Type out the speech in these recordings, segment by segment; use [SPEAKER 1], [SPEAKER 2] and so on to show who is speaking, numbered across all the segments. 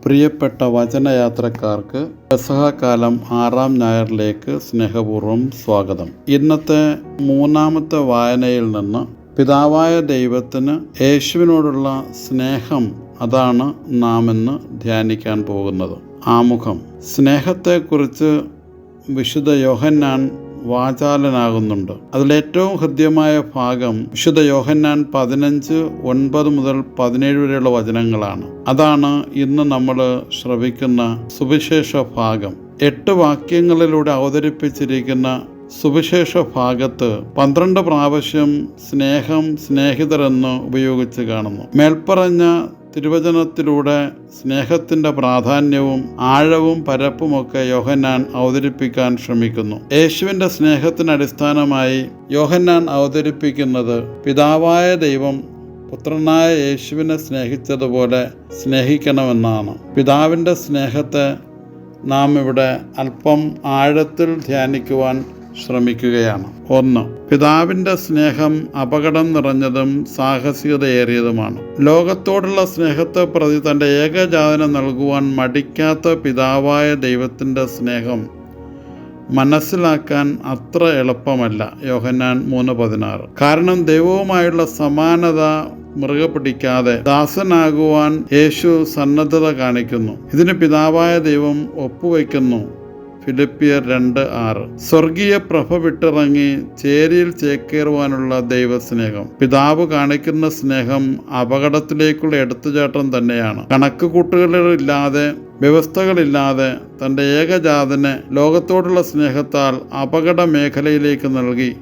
[SPEAKER 1] പ്രിയപ്പെട്ട വചനയാത്രക്കാർക്ക് പെസഹക്കാലം 6-ാം ഞായറിലേക്ക് സ്നേഹപൂർവ്വം സ്വാഗതം. ഇന്നത്തെ 3-ാമത്തെ വായനയിൽ നിന്ന് പിതാവായ ദൈവത്തിന് യേശുവിനോടുള്ള സ്നേഹം അതാണ് നാം ഇന്ന് ധ്യാനിക്കാൻ പോകുന്നത്. ആമുഖം. സ്നേഹത്തെക്കുറിച്ച് വിശുദ്ധ യോഹന്നാൻ വാചാലനാകുന്നുണ്ട്. അതിലേറ്റവും ഹൃദ്യമായ ഭാഗം വിശുദ്ധ യോഹന്നാൻ 15:9 മുതൽ 17 വരെയുള്ള വചനങ്ങളാണ്. അതാണ് ഇന്ന് നമ്മൾ ശ്രവിക്കുന്ന സുവിശേഷ ഭാഗം. 8 വാക്യങ്ങളിലൂടെ അവതരിപ്പിച്ചിരിക്കുന്ന സുവിശേഷ ഭാഗത്ത് 12 പ്രാവശ്യം സ്നേഹം, സ്നേഹിതരെന്ന് ഉപയോഗിച്ച് കാണുന്നു. മേൽപ്പറഞ്ഞ തിരുവചനത്തിലൂടെ സ്നേഹത്തിൻ്റെ പ്രാധാന്യവും ആഴവും പരപ്പുമൊക്കെ യോഹന്നാൻ അവതരിപ്പിക്കാൻ ശ്രമിക്കുന്നു. യേശുവിൻ്റെ സ്നേഹത്തിന് അടിസ്ഥാനമായി യോഹന്നാൻ അവതരിപ്പിക്കുന്നത് പിതാവായ ദൈവം പുത്രനായ യേശുവിനെ സ്നേഹിച്ചതുപോലെ സ്നേഹിക്കണമെന്നാണ്. പിതാവിൻ്റെ സ്നേഹത്തെ നാം ഇവിടെ അല്പം ആഴത്തിൽ ധ്യാനിക്കുവാൻ ശ്രമിക്കുകയാണ്. 1. പിതാവിൻ്റെ സ്നേഹം അപകടം നിറഞ്ഞതും സാഹസികതയേറിയതുമാണ്. ലോകത്തോടുള്ള സ്നേഹത്തെ പ്രതി തൻ്റെ ഏകജാതനെ നൽകുവാൻ മടിക്കാത്ത പിതാവായ ദൈവത്തിൻ്റെ സ്നേഹം മനസ്സിലാക്കാൻ അത്ര എളുപ്പമല്ല. യോഹന്നാൻ 3:16. കാരണം ദൈവവുമായുള്ള സമാനത മുറുകെ പിടിക്കാതെ ദാസനാകുവാൻ യേശു സന്നദ്ധത കാണിക്കുന്നു. ഇതിന് പിതാവായ ദൈവം ഒപ്പുവയ്ക്കുന്നു. ഫിലിപ്പിയർ 2:6. സ്വർഗീയ പ്രഭ വിട്ടിറങ്ങി ചേരിയിൽ ചേക്കേറുവാനുള്ള ദൈവസ്നേഹം. പിതാവ് കാണിക്കുന്ന സ്നേഹം അപകടത്തിലേക്കുള്ള എടുത്തുചാട്ടം തന്നെയാണ്. കണക്കുകൂട്ടുകളില്ലാതെ, വ്യവസ്ഥകളില്ലാതെ തൻ്റെ ഏകജാതനെ ലോകത്തോടുള്ള സ്നേഹത്താൽ അപകട മേഖലയിലേക്ക് നൽകി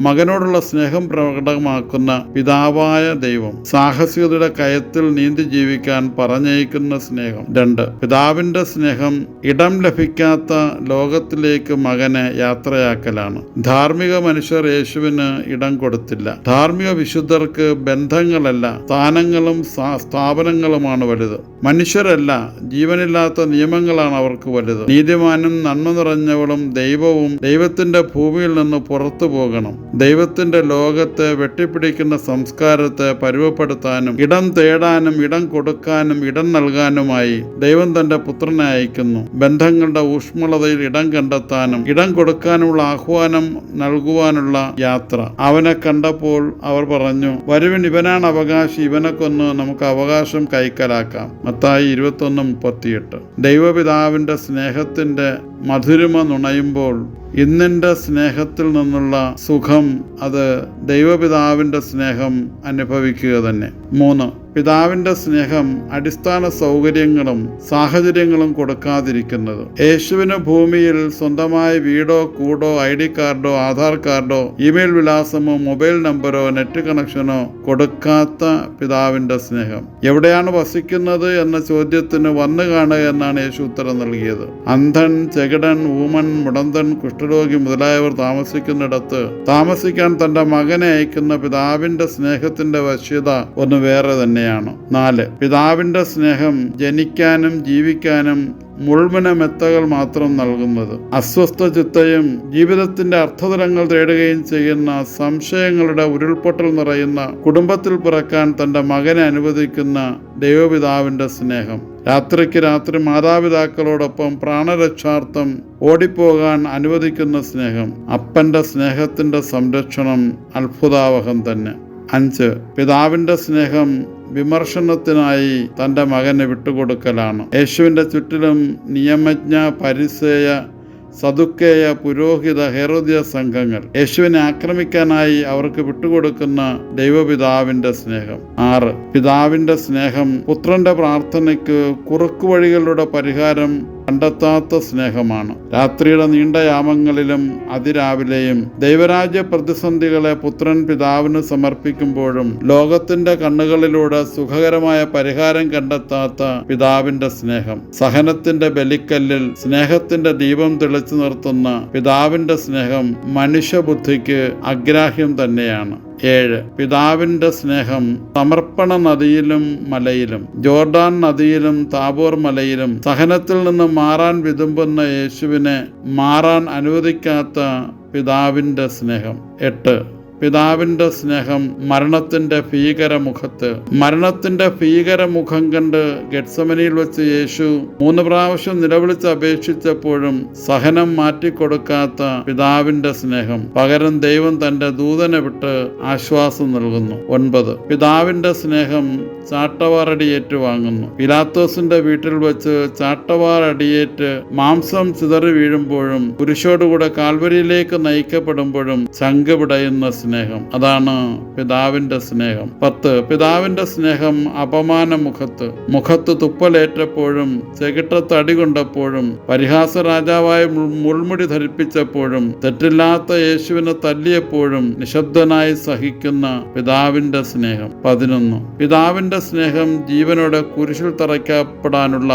[SPEAKER 1] മകനോടുള്ള സ്നേഹം പ്രകടമാക്കുന്ന പിതാവായ ദൈവം സാഹസികതയുടെ കയത്തിൽ നീന്തി ജീവിക്കാൻ പറഞ്ഞയക്കുന്ന സ്നേഹം. 2. പിതാവിൻ്റെ സ്നേഹം ഇടം ലഭിക്കാത്ത ലോകത്തിലേക്ക് മകനെ യാത്രയാക്കലാണ്. ധാർമ്മിക മനുഷ്യർ യേശുവിന് ഇടം കൊടുത്തില്ല. ധാർമ്മിക വിശുദ്ധർക്ക് ബന്ധങ്ങളല്ല, സ്ഥാനങ്ങളും സ്ഥാപനങ്ങളുമാണ് വലുത്. മനുഷ്യരല്ല, ജീവനില്ലാത്ത നിയമങ്ങളാണ് അവർക്ക് വലുത്. നീതിമാനും നന്മ നിറഞ്ഞവളും ദൈവവും ദൈവത്തിൻ്റെ ഭൂമിയിൽ നിന്ന് പുറത്തു പോകണം. ദൈവത്തിൻ്റെ ലോകത്തെ വെട്ടിപ്പിടിക്കുന്ന സംസ്കാരത്തെ പരുവപ്പെടുത്താനും ഇടം തേടാനും ഇടം കൊടുക്കാനും ഇടം നൽകാനുമായി ദൈവം തൻ്റെ പുത്രനെ അയക്കുന്നു. ബന്ധങ്ങളുടെ ഊഷ്മളതയിൽ ഇടം കണ്ടെത്താനും ഇടം കൊടുക്കാനുള്ള ആഹ്വാനം നൽകുവാനുള്ള യാത്ര. അവനെ കണ്ടപ്പോൾ അവർ പറഞ്ഞു, വരുവിൻ, ഇവനാണ് അവകാശി, ഇവനെ കൊന്ന് നമുക്ക് അവകാശം കൈക്കലാക്കാം. മത്തായി 21:38. ദൈവപിതാവിൻ്റെ സ്നേഹത്തിൻ്റെ മധുരിമ നുണയുമ്പോൾ ഇന്നിൻ്റെ സ്നേഹത്തിൽ നിന്നുള്ള സുഖം അത് ദൈവപിതാവിൻ്റെ സ്നേഹം അനുഭവിക്കുക തന്നെ. 3. പിതാവിൻ്റെ സ്നേഹം അടിസ്ഥാന സൗകര്യങ്ങളും സാഹചര്യങ്ങളും കൊടുക്കാതിരിക്കുന്നത്. യേശുവിന് ഭൂമിയിൽ സ്വന്തമായി വീടോ കൂടോ ID കാർഡോ ആധാർ കാർഡോ ഇമെയിൽ വിലാസമോ മൊബൈൽ നമ്പറോ നെറ്റ് കണക്ഷനോ കൊടുക്കാത്ത പിതാവിൻ്റെ സ്നേഹം. എവിടെയാണ് വസിക്കുന്നത് എന്ന ചോദ്യത്തിന് വന്നു കാണുക എന്നാണ് യേശു ഉത്തരം നൽകിയത്. അന്ധൻ, ചെകിടൻ, ഊമൻ, മുടന്തൻ, കുഷ്ഠരോഗി മുതലായവർ താമസിക്കുന്നിടത്ത് താമസിക്കാൻ തൻ്റെ മകനെ അയക്കുന്ന പിതാവിൻ്റെ സ്നേഹത്തിൻ്റെ വശ്യത ഒന്ന് വേറെ തന്നെ. 4. പിതാവിൻ്റെ സ്നേഹം ജനിക്കാനും ജീവിക്കാനും മുൾമുന മെത്തകൾ മാത്രം നൽകുന്നത്. അസ്വസ്ഥ ചിത്തയും ജീവിതത്തിന്റെ അർത്ഥതലങ്ങൾ തേടുകയും ചെയ്യുന്ന സംശയങ്ങളുടെ ഉരുൾപൊട്ടൽ നിറയുന്ന കുടുംബത്തിൽ പിറക്കാൻ തൻ്റെ മകനെ അനുവദിക്കുന്ന ദൈവപിതാവിൻ്റെ സ്നേഹം. രാത്രിക്ക് രാത്രി മാതാപിതാക്കളോടൊപ്പം പ്രാണരക്ഷാർത്ഥം ഓടിപ്പോകാൻ അനുവദിക്കുന്ന സ്നേഹം. അപ്പൻ്റെ സ്നേഹത്തിൻ്റെ സംരക്ഷണം അത്ഭുതാവഹം തന്നെ. 5. പിതാവിൻ്റെ സ്നേഹം വിമർശനത്തിനായി തൻ്റെ മകനെ വിട്ടുകൊടുക്കലാണ്. യേശുവിൻ്റെ ചുറ്റിലും നിയമജ്ഞ, പരിസേയ, സദുക്കേയ, പുരോഹിത, ഹെരോദ്യ സംഘങ്ങൾ. യേശുവിനെ ആക്രമിക്കാനായി അവർക്ക് വിട്ടുകൊടുക്കുന്ന ദൈവപിതാവിൻ്റെ സ്നേഹം. 6. പിതാവിൻ്റെ സ്നേഹം പുത്രന്റെ പ്രാർത്ഥനയ്ക്ക് കുറുക്കുവഴികളുടെ പരിഹാരം കണ്ടെത്താത്ത സ്നേഹമാണ്. രാത്രിയുടെ നീണ്ട യാമങ്ങളിലും അതിരാവിലെയും ദൈവരാജ്യ പ്രതിസന്ധികളെ പുത്രൻ പിതാവിന് സമർപ്പിക്കുമ്പോഴും ലോകത്തിന്റെ കണ്ണുകളിലൂടെ സുഖകരമായ പരിഹാരം കണ്ടെത്താത്ത പിതാവിന്റെ സ്നേഹം. സഹനത്തിന്റെ ബലിക്കല്ലിൽ സ്നേഹത്തിന്റെ ദീപം തെളിച്ചു നിർത്തുന്ന പിതാവിന്റെ സ്നേഹം മനുഷ്യബുദ്ധിക്ക് അഗ്രാഹ്യം തന്നെയാണ്. 7. പിതാവിൻ്റെ സ്നേഹം സമർപ്പണ നദിയിലും മലയിലും, ജോർദാൻ നദിയിലും താബോർ മലയിലും സഹനത്തിൽ നിന്ന് മാറാൻ വിതുമ്പുന്ന യേശുവിനെ മാറാൻ അനുവദിക്കാത്ത പിതാവിൻ്റെ സ്നേഹം. 8. പിതാവിന്റെ സ്നേഹം മരണത്തിന്റെ ഭീകരമുഖം കണ്ട് ഗെത്സമനിയിൽ വെച്ച് യേശു 3 പ്രാവശ്യം നിലവിളിച്ച് അപേക്ഷിച്ചപ്പോഴും സഹനം മാറ്റിക്കൊടുക്കാത്ത പിതാവിന്റെ സ്നേഹം. പകരം ദൈവം തന്റെ ദൂതനെ വിട്ട് ആശ്വാസം നൽകുന്നു. 9. പിതാവിന്റെ സ്നേഹം ചാട്ടവാറടിയേറ്റ് വാങ്ങുന്നു. പിലാത്തോസിന്റെ വീട്ടിൽ വെച്ച് ചാട്ടവാറടിയേറ്റ് മാംസം ചിതറി വീഴുമ്പോഴും കുരിശോടുകൂടെ കാൽവരിയിലേക്ക് നയിക്കപ്പെടുമ്പോഴും ചങ്ക് പിടയുന്ന സ്നേഹം, അതാണ് പിതാവിന്റെ സ്നേഹം. 10. പിതാവിന്റെ സ്നേഹം മുഖത്ത് തുപ്പലേറ്റപ്പോഴും ചെകിട്ടത്ത് അടി കൊണ്ടപ്പോഴും പരിഹാസ രാജാവായ മുൾമുടി ധരിപ്പിച്ചപ്പോഴും തെറ്റില്ലാത്ത യേശുവിനെ തല്ലിയപ്പോഴും നിശബ്ദനായി സഹിക്കുന്ന പിതാവിന്റെ സ്നേഹം. 11. പിതാവിന്റെ സ്നേഹം ജീവനോടെ കുരിശിൽ തറയ്ക്കപ്പെടാനുള്ള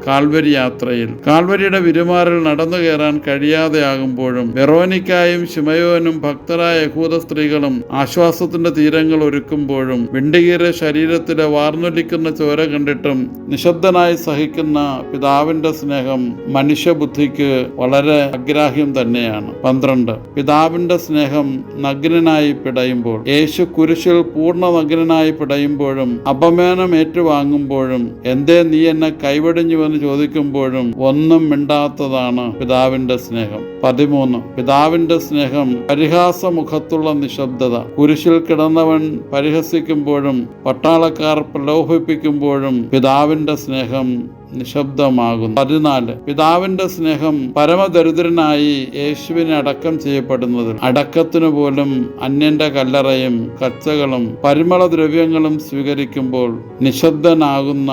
[SPEAKER 1] കാൽവരി യാത്രയിൽ കാൽവരിയുടെ വിരുമാറിൽ നടന്നു കയറാൻ കഴിയാതെയാകുമ്പോഴും വെറോനിക്കായും ശിമയോനും ഭക്തരായ യഹൂദ സ്ത്രീകളും ആശ്വാസത്തിന്റെ തീരങ്ങൾ ഒരുക്കുമ്പോഴും വിണ്ടുകീറിയ ശരീരത്തിലെ വാർന്നൊലിക്കുന്ന ചോര കണ്ടിട്ടും നിശബ്ദനായി സഹിക്കുന്ന പിതാവിന്റെ സ്നേഹം മനുഷ്യബുദ്ധിക്ക് വളരെ അഗ്രാഹ്യം തന്നെയാണ്. 12. പിതാവിന്റെ സ്നേഹം നഗ്നനായി പിടയുമ്പോൾ. യേശു കുരിശിൽ പൂർണ്ണ നഗ്നനായി പിടയുമ്പോഴും അപമാനം ഏറ്റുവാങ്ങുമ്പോഴും എന്തേ നീ എന്നെ കൈവടിഞ്ഞുവെന്ന് ചോദിക്കുമ്പോഴും ഒന്നും മിണ്ടാത്തതാണ് പിതാവിന്റെ സ്നേഹം. 13. പിതാവിന്റെ സ്നേഹം പരിഹാസമുഖത്തുള്ള നിശബ്ദത. കുരിശിൽ കിടന്നവൻ പരിഹസിക്കുമ്പോഴും പട്ടാളക്കാർ പ്രലോഭിപ്പിക്കുമ്പോഴും പിതാവിന്റെ സ്നേഹം നിശബ്ദമാകുന്നു. 14. പിതാവിന്റെ സ്നേഹം പരമദരിദ്രനായി യേശുവിനെ അടക്കം ചെയ്യപ്പെടുന്നതിൽ. അടക്കത്തിനു പോലും അന്യന്റെ കല്ലറയും കച്ചകളും പരിമള ദ്രവ്യങ്ങളും സ്വീകരിക്കുമ്പോൾ നിശബ്ദനാകുന്ന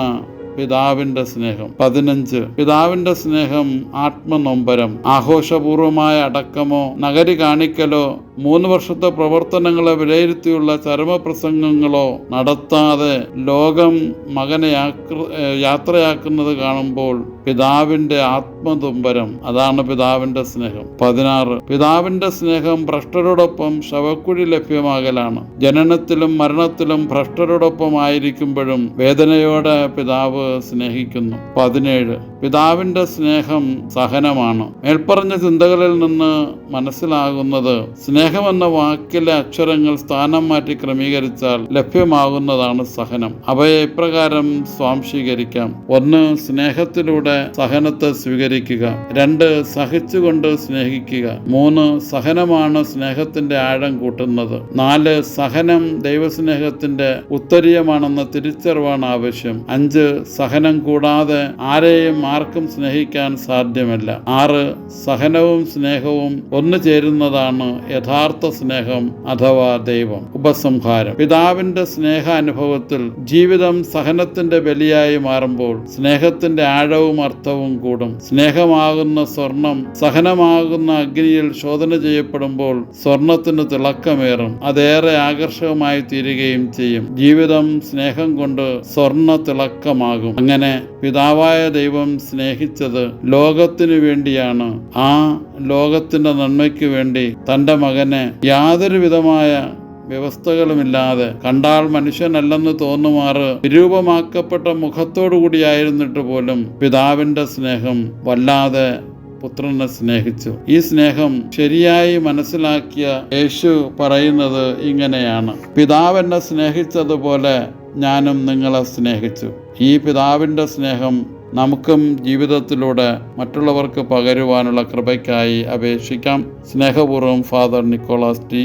[SPEAKER 1] പിതാവിന്റെ സ്നേഹം. 15. പിതാവിന്റെ സ്നേഹം ആത്മനൊമ്പരം. ആഘോഷപൂർവമായ അടക്കമോ നഗരി കാണിക്കലോ 3 വർഷത്തെ പ്രവർത്തനങ്ങളെ വിലയിരുത്തിയുള്ള ചരമപ്രസംഗങ്ങളോ നടത്താതെ ലോകം മകനെ യാത്രയാക്കുന്നത് കാണുമ്പോൾ പിതാവിന്റെ ആത്മനൊമ്പരം, അതാണ് പിതാവിന്റെ സ്നേഹം. 16. പിതാവിന്റെ സ്നേഹം ഭ്രഷ്ടരോടൊപ്പം ശവക്കുഴി ലഭ്യമാകലാണ്. ജനനത്തിലും മരണത്തിലും ഭ്രഷ്ടരോടൊപ്പം ആയിരിക്കുമ്പോഴും വേദനയോടെ പിതാവ് സ്നേഹിക്കുന്നു. 17. പിതാവിന്റെ സ്നേഹം സഹനമാണ്. മേൽപ്പറഞ്ഞ ചിന്തകളിൽ നിന്ന് മനസ്സിലാകുന്നത് സ്നേഹമെന്ന വാക്കിലെ അക്ഷരങ്ങൾ സ്ഥാനം മാറ്റി ക്രമീകരിച്ചാൽ ലഭ്യമാകുന്നതാണ് സഹനം. അവയെ ഇപ്രകാരം സ്വാംശീകരിക്കാം. 1. സ്നേഹത്തിലൂടെ സഹനത്തെ സ്വീകരിക്കുക. 2. സഹിച്ചുകൊണ്ട് സ്നേഹിക്കുക. 3. സഹനമാണ് സ്നേഹത്തിന്റെ ആഴം കൂട്ടുന്നത്. 4. സഹനം ദൈവസ്നേഹത്തിന്റെ ഉത്തരീയമാണെന്ന തിരിച്ചറിവാണ് ആവശ്യം. 5. സഹനം കൂടാതെ ആർക്കും സ്നേഹിക്കാൻ സാധ്യമല്ല. 6. സഹനവും സ്നേഹവും ഒന്നു ചേരുന്നതാണ് യഥാർത്ഥ സ്നേഹം അഥവാ ദൈവം. ഉപസംഹാരം. പിതാവിന്റെ സ്നേഹാനുഭവത്തിൽ ജീവിതം സഹനത്തിന്റെ ബലിയായി മാറുമ്പോൾ സ്നേഹത്തിന്റെ ആഴവും അർത്ഥവും കൂടും. സ്നേഹമാകുന്ന സ്വർണം സഹനമാകുന്ന അഗ്നിയിൽ ശോധന ചെയ്യപ്പെടുമ്പോൾ സ്വർണത്തിന് തിളക്കമേറും. അതേറെ ആകർഷകമായി തീരുകയും ചെയ്യും. ജീവിതം സ്നേഹം കൊണ്ട് സ്വർണ്ണ തിളക്കമാകും. അങ്ങനെ പിതാവായ ദൈവം സ്നേഹിച്ചത് ലോകത്തിനു വേണ്ടിയാണ്. ആ ലോകത്തിന്റെ നന്മയ്ക്ക് വേണ്ടി തൻ്റെ മകനെ യാതൊരു വിധമായ വ്യവസ്ഥകളുമില്ലാതെ, കണ്ടാൽ മനുഷ്യനല്ലെന്ന് തോന്നുമാറ് വിരൂപമാക്കപ്പെട്ട മുഖത്തോടുകൂടിയായിരുന്നിട്ട് പോലും പിതാവിന്റെ സ്നേഹം വല്ലാതെ പുത്രനെ സ്നേഹിച്ചു. ഈ സ്നേഹം ശരിയായി മനസ്സിലാക്കിയ യേശു പറയുന്നത് ഇങ്ങനെയാണ്: പിതാവ് എന്നെ സ്നേഹിച്ചതുപോലെ ഞാനും നിങ്ങളെ സ്നേഹിച്ചു. ഈ പിതാവിന്റെ സ്നേഹം നമുക്കും ജീവിതത്തിലൂടെ മറ്റുള്ളവർക്ക് പകരുവാനുള്ള കൃപയ്ക്കായി അപേക്ഷിക്കാം. സ്നേഹപൂർവ്വം ഫാദർ നിക്കോളാസ് ടി.